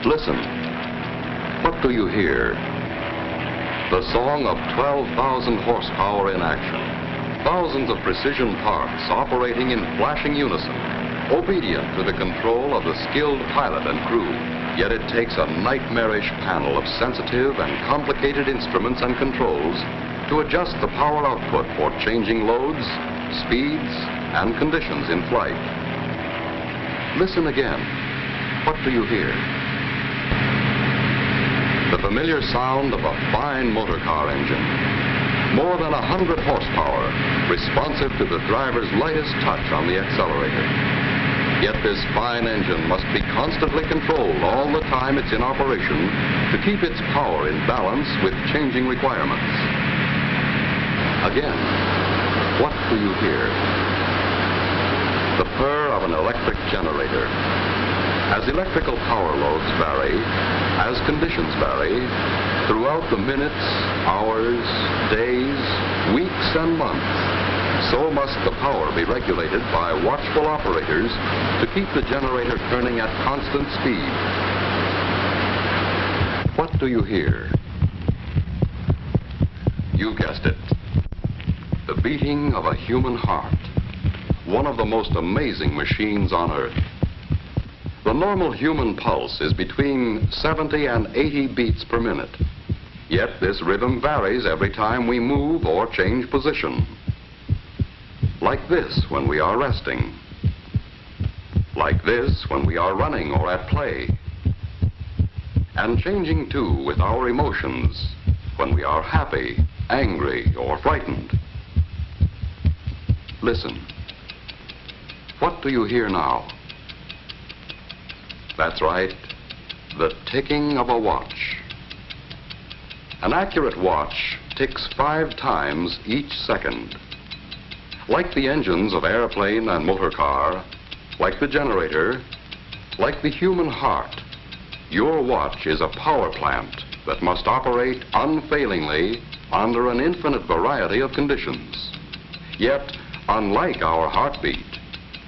Listen. What do you hear? The song of 12,000 horsepower in action. Thousands of precision parts operating in flashing unison, obedient to the control of the skilled pilot and crew. Yet it takes a nightmarish panel of sensitive and complicated instruments and controls to adjust the power output for changing loads, speeds, and conditions in flight. Listen again. What do you hear? The familiar sound of a fine motor car engine. More than 100 horsepower, responsive to the driver's lightest touch on the accelerator. Yet this fine engine must be constantly controlled all the time it's in operation to keep its power in balance with changing requirements. Again, what do you hear? The purr of an electric generator. As electrical power loads vary, as conditions vary, throughout the minutes, hours, days, weeks, and months, so must the power be regulated by watchful operators to keep the generator turning at constant speed. What do you hear? You guessed it. The beating of a human heart. One of the most amazing machines on Earth. The normal human pulse is between 70 and 80 beats per minute. Yet this rhythm varies every time we move or change position. Like this when we are resting. Like this when we are running or at play. And changing too with our emotions when we are happy, angry, or frightened. Listen. What do you hear now? That's right, the ticking of a watch. An accurate watch ticks 5 times each second. Like the engines of airplane and motor car, like the generator, like the human heart, your watch is a power plant that must operate unfailingly under an infinite variety of conditions. Yet, unlike our heartbeat,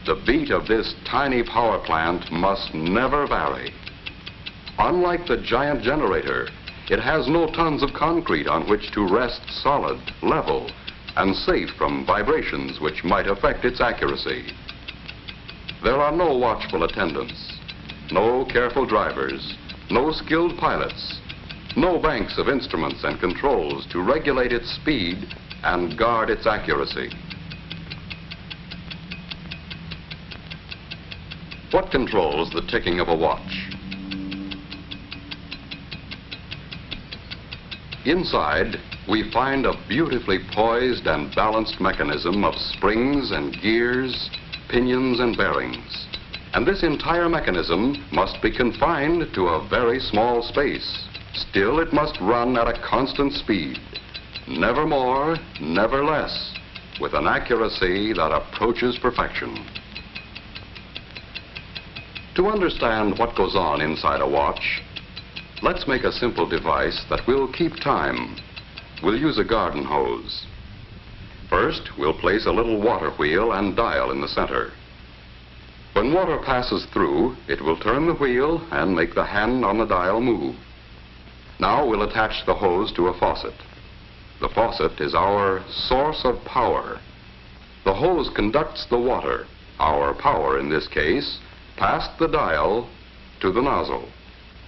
the beat of this tiny power plant must never vary. Unlike the giant generator, it has no tons of concrete on which to rest solid, level, and safe from vibrations which might affect its accuracy. There are no watchful attendants, no careful drivers, no skilled pilots, no banks of instruments and controls to regulate its speed and guard its accuracy. What controls the ticking of a watch? Inside, we find a beautifully poised and balanced mechanism of springs and gears, pinions and bearings. And this entire mechanism must be confined to a very small space. Still, it must run at a constant speed. Never more, never less, with an accuracy that approaches perfection. To understand what goes on inside a watch, let's make a simple device that will keep time. We'll use a garden hose. First, we'll place a little water wheel and dial in the center. When water passes through, it will turn the wheel and make the hand on the dial move. Now we'll attach the hose to a faucet. The faucet is our source of power. The hose conducts the water, our power in this case, past the dial to the nozzle.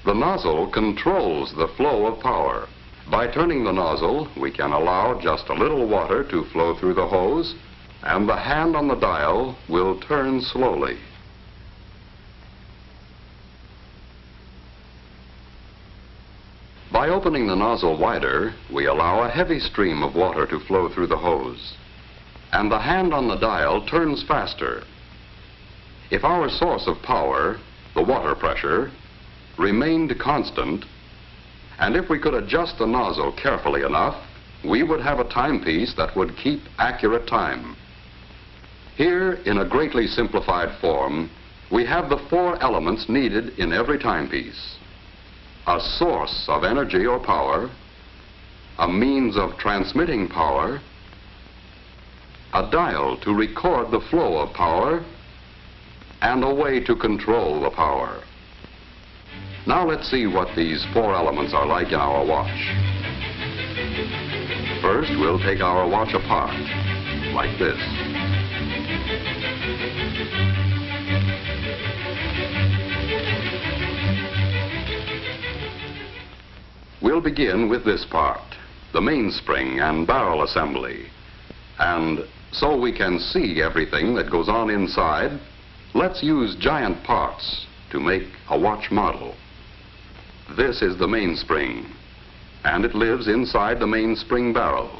The nozzle controls the flow of power. By turning the nozzle, we can allow just a little water to flow through the hose, and the hand on the dial will turn slowly. By opening the nozzle wider, we allow a heavy stream of water to flow through the hose, and the hand on the dial turns faster. If our source of power, the water pressure, remained constant, and if we could adjust the nozzle carefully enough, we would have a timepiece that would keep accurate time. Here, in a greatly simplified form, we have the 4 elements needed in every timepiece. A source of energy or power, a means of transmitting power, a dial to record the flow of power, and a way to control the power. Now let's see what these 4 elements are like in our watch. First, we'll take our watch apart, like this. We'll begin with this part, the mainspring and barrel assembly. And so we can see everything that goes on inside, let's use giant parts to make a watch model. This is the mainspring, and it lives inside the mainspring barrel.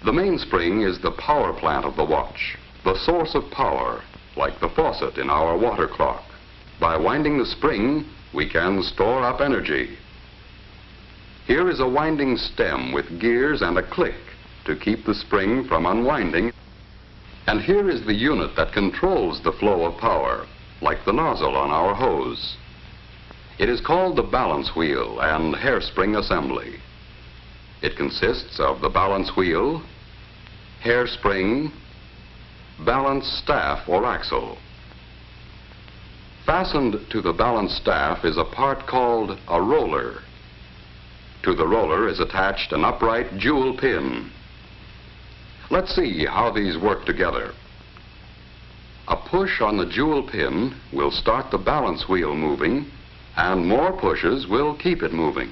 The mainspring is the power plant of the watch, the source of power, like the faucet in our water clock. By winding the spring, we can store up energy. Here is a winding stem with gears and a click to keep the spring from unwinding. And here is the unit that controls the flow of power, like the nozzle on our hose. It is called the balance wheel and hairspring assembly. It consists of the balance wheel, hairspring, balance staff or axle. Fastened to the balance staff is a part called a roller. To the roller is attached an upright jewel pin. Let's see how these work together. A push on the jewel pin will start the balance wheel moving, and more pushes will keep it moving.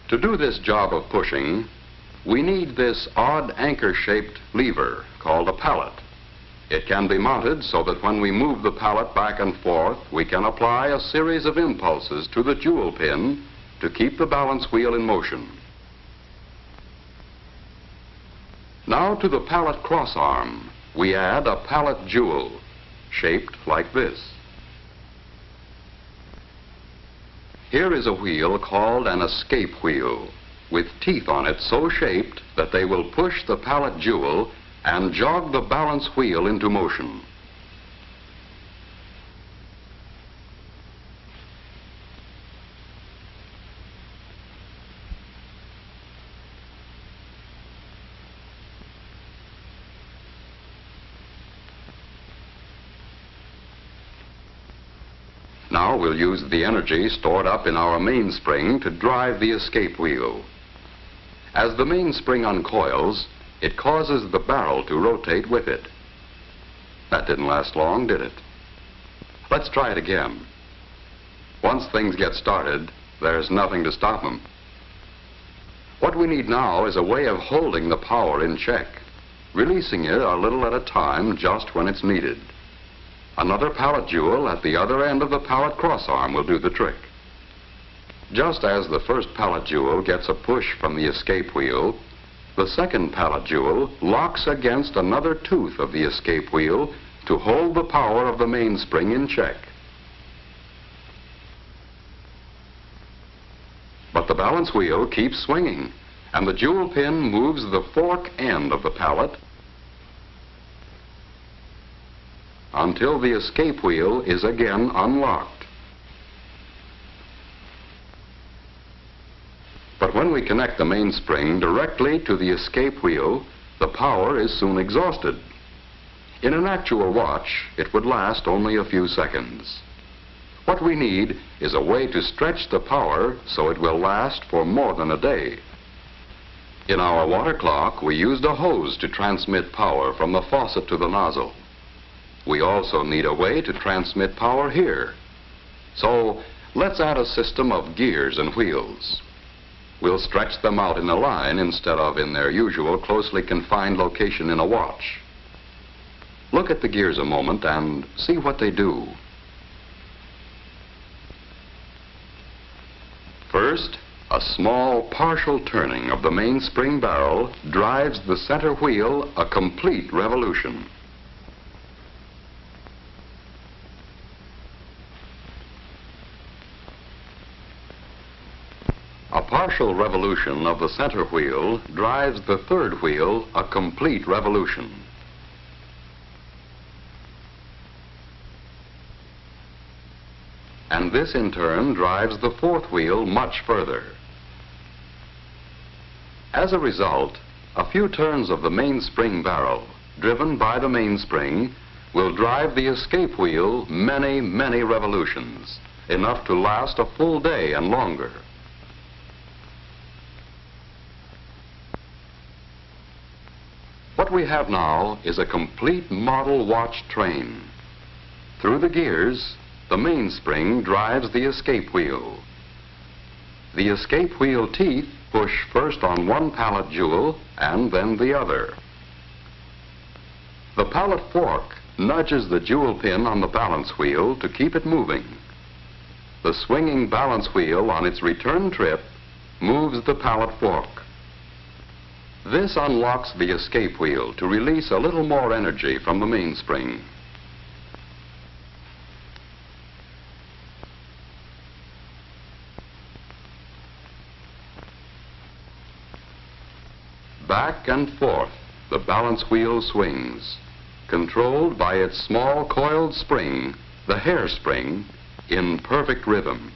To do this job of pushing, we need this odd anchor-shaped lever called a pallet. It can be mounted so that when we move the pallet back and forth, we can apply a series of impulses to the jewel pin to keep the balance wheel in motion. Now to the pallet crossarm, we add a pallet jewel shaped like this. Here is a wheel called an escape wheel, with teeth on it so shaped that they will push the pallet jewel and jog the balance wheel into motion. Now we'll use the energy stored up in our mainspring to drive the escape wheel. As the mainspring uncoils, it causes the barrel to rotate with it. That didn't last long, did it? Let's try it again. Once things get started, there's nothing to stop them. What we need now is a way of holding the power in check, releasing it a little at a time just when it's needed. Another pallet jewel at the other end of the pallet crossarm will do the trick. Just as the first pallet jewel gets a push from the escape wheel, the second pallet jewel locks against another tooth of the escape wheel to hold the power of the mainspring in check. But the balance wheel keeps swinging, and the jewel pin moves the fork end of the pallet until the escape wheel is again unlocked. But when we connect the mainspring directly to the escape wheel, the power is soon exhausted. In an actual watch, it would last only a few seconds. What we need is a way to stretch the power so it will last for more than a day. In our water clock, we used a hose to transmit power from the faucet to the nozzle. We also need a way to transmit power here. So let's add a system of gears and wheels. We'll stretch them out in a line instead of in their usual closely confined location in a watch. Look at the gears a moment and see what they do. First, a small partial turning of the mainspring barrel drives the center wheel a complete revolution. A partial revolution of the center wheel drives the third wheel a complete revolution. and this in turn drives the fourth wheel much further. As a result, a few turns of the mainspring barrel, driven by the mainspring, will drive the escape wheel many, many revolutions, enough to last a full day and longer. What we have now is a complete model watch train. Through the gears, the mainspring drives the escape wheel. The escape wheel teeth push first on one pallet jewel and then the other. The pallet fork nudges the jewel pin on the balance wheel to keep it moving. The swinging balance wheel on its return trip moves the pallet fork. This unlocks the escape wheel to release a little more energy from the mainspring. Back and forth, the balance wheel swings, controlled by its small coiled spring, the hairspring, in perfect rhythm.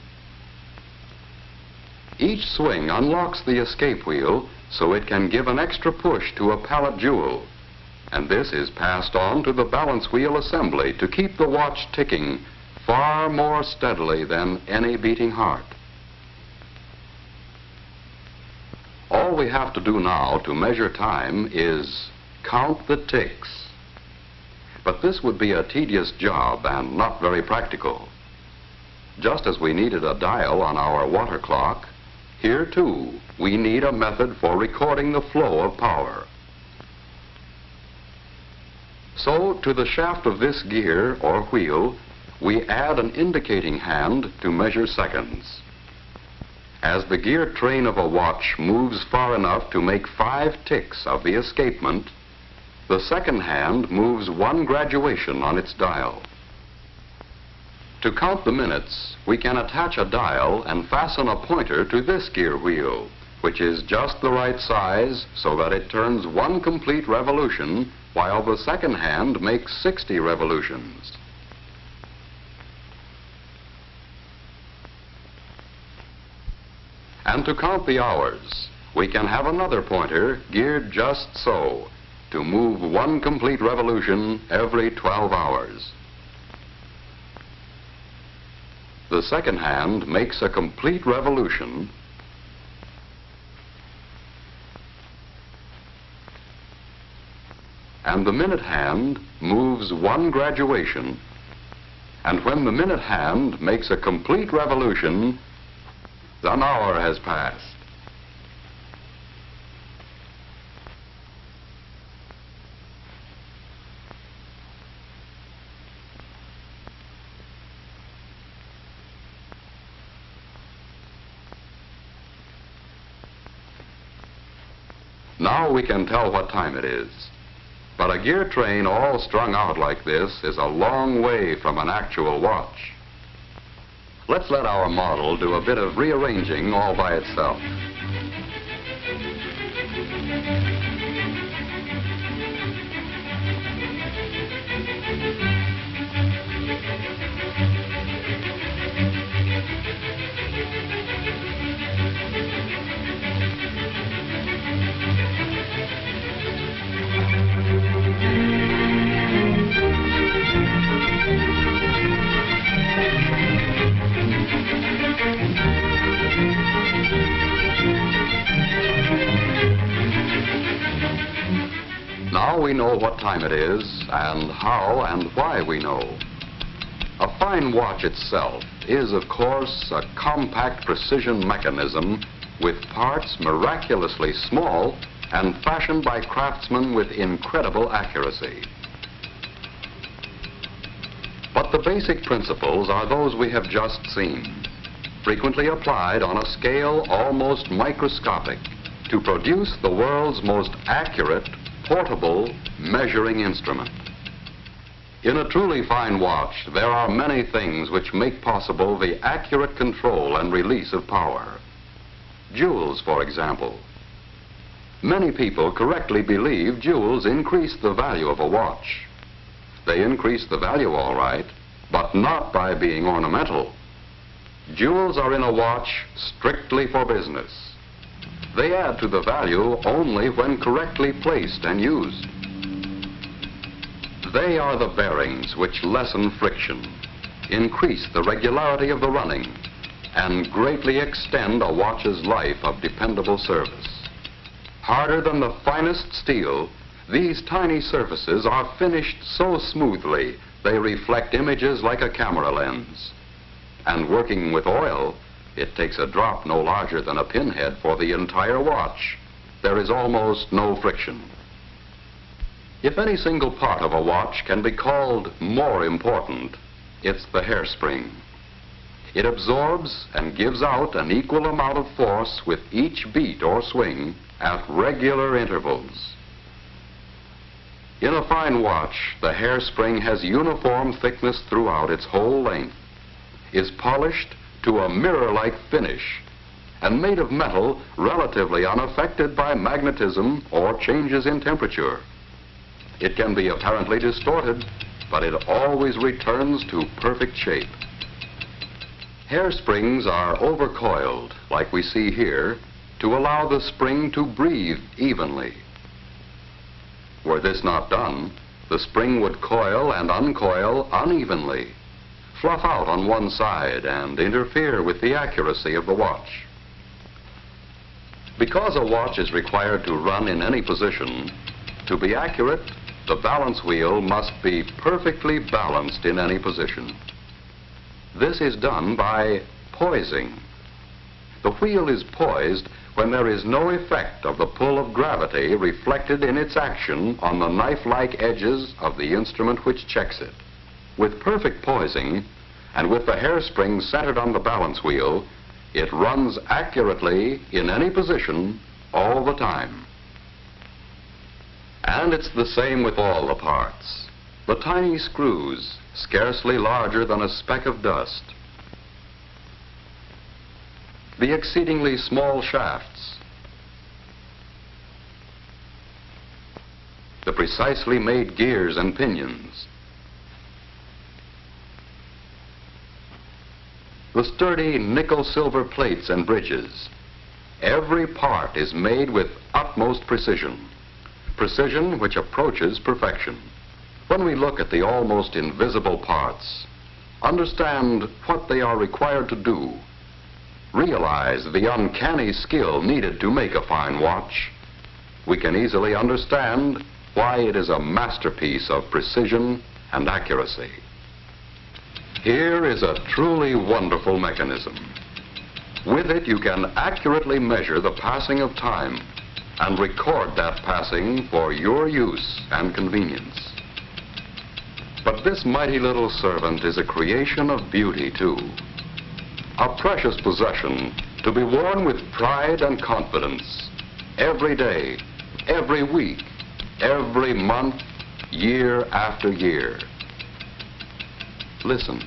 Each swing unlocks the escape wheel so it can give an extra push to a pallet jewel, and this is passed on to the balance wheel assembly to keep the watch ticking far more steadily than any beating heart. All we have to do now to measure time is count the ticks. But this would be a tedious job and not very practical. Just as we needed a dial on our water clock, here too we need a method for recording the flow of power. So to the shaft of this gear or wheel, we add an indicating hand to measure seconds. As the gear train of a watch moves far enough to make 5 ticks of the escapement, the second hand moves 1 graduation on its dial. To count the minutes, we can attach a dial and fasten a pointer to this gear wheel, which is just the right size so that it turns 1 complete revolution while the second hand makes 60 revolutions. And to count the hours, we can have another pointer geared just so, to move 1 complete revolution every 12 hours. The second hand makes a complete revolution and the minute hand moves 1 graduation, and when the minute hand makes a complete revolution, an hour has passed. Now we can tell what time it is. But a gear train all strung out like this is a long way from an actual watch. Let's let our model do a bit of rearranging all by itself. Now we know what time it is and how and why we know. A fine watch itself is, of course, a compact precision mechanism with parts miraculously small and fashioned by craftsmen with incredible accuracy. But the basic principles are those we have just seen, frequently applied on a scale almost microscopic to produce the world's most accurate, portable measuring instrument. In a truly fine watch, there are many things which make possible the accurate control and release of power. Jewels, for example. Many people correctly believe jewels increase the value of a watch. They increase the value all right, but not by being ornamental. Jewels are in a watch strictly for business. They add to the value only when correctly placed and used. They are the bearings which lessen friction, increase the regularity of the running, and greatly extend a watch's life of dependable service. Harder than the finest steel, these tiny surfaces are finished so smoothly they reflect images like a camera lens. And working with oil, it takes a drop no larger than a pinhead for the entire watch. There is almost no friction. If any single part of a watch can be called more important, it's the hairspring. It absorbs and gives out an equal amount of force with each beat or swing at regular intervals. In a fine watch, the hairspring has uniform thickness throughout its whole length, is polished to a mirror-like finish, and made of metal relatively unaffected by magnetism or changes in temperature. It can be apparently distorted, but it always returns to perfect shape. Hairsprings are overcoiled, like we see here, to allow the spring to breathe evenly. Were this not done, the spring would coil and uncoil unevenly, fluff out on one side, and interfere with the accuracy of the watch. Because a watch is required to run in any position, to be accurate, the balance wheel must be perfectly balanced in any position. This is done by poising. The wheel is poised when there is no effect of the pull of gravity reflected in its action on the knife-like edges of the instrument which checks it. With perfect poising, and with the hairspring centered on the balance wheel, it runs accurately in any position all the time. And it's the same with all the parts. The tiny screws, scarcely larger than a speck of dust. The exceedingly small shafts. The precisely made gears and pinions. The sturdy nickel-silver plates and bridges. Every part is made with utmost precision. Precision which approaches perfection. When we look at the almost invisible parts, understand what they are required to do, realize the uncanny skill needed to make a fine watch, we can easily understand why it is a masterpiece of precision and accuracy. Here is a truly wonderful mechanism. With it, you can accurately measure the passing of time and record that passing for your use and convenience. But this mighty little servant is a creation of beauty, too. A precious possession to be worn with pride and confidence every day, every week, every month, year after year. Listen.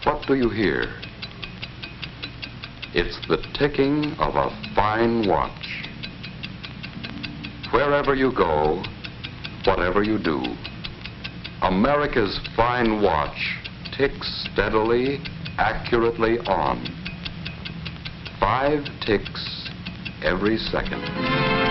What do you hear? It's the ticking of a fine watch. Wherever you go, whatever you do, America's fine watch ticks steadily, accurately on. 5 ticks every second.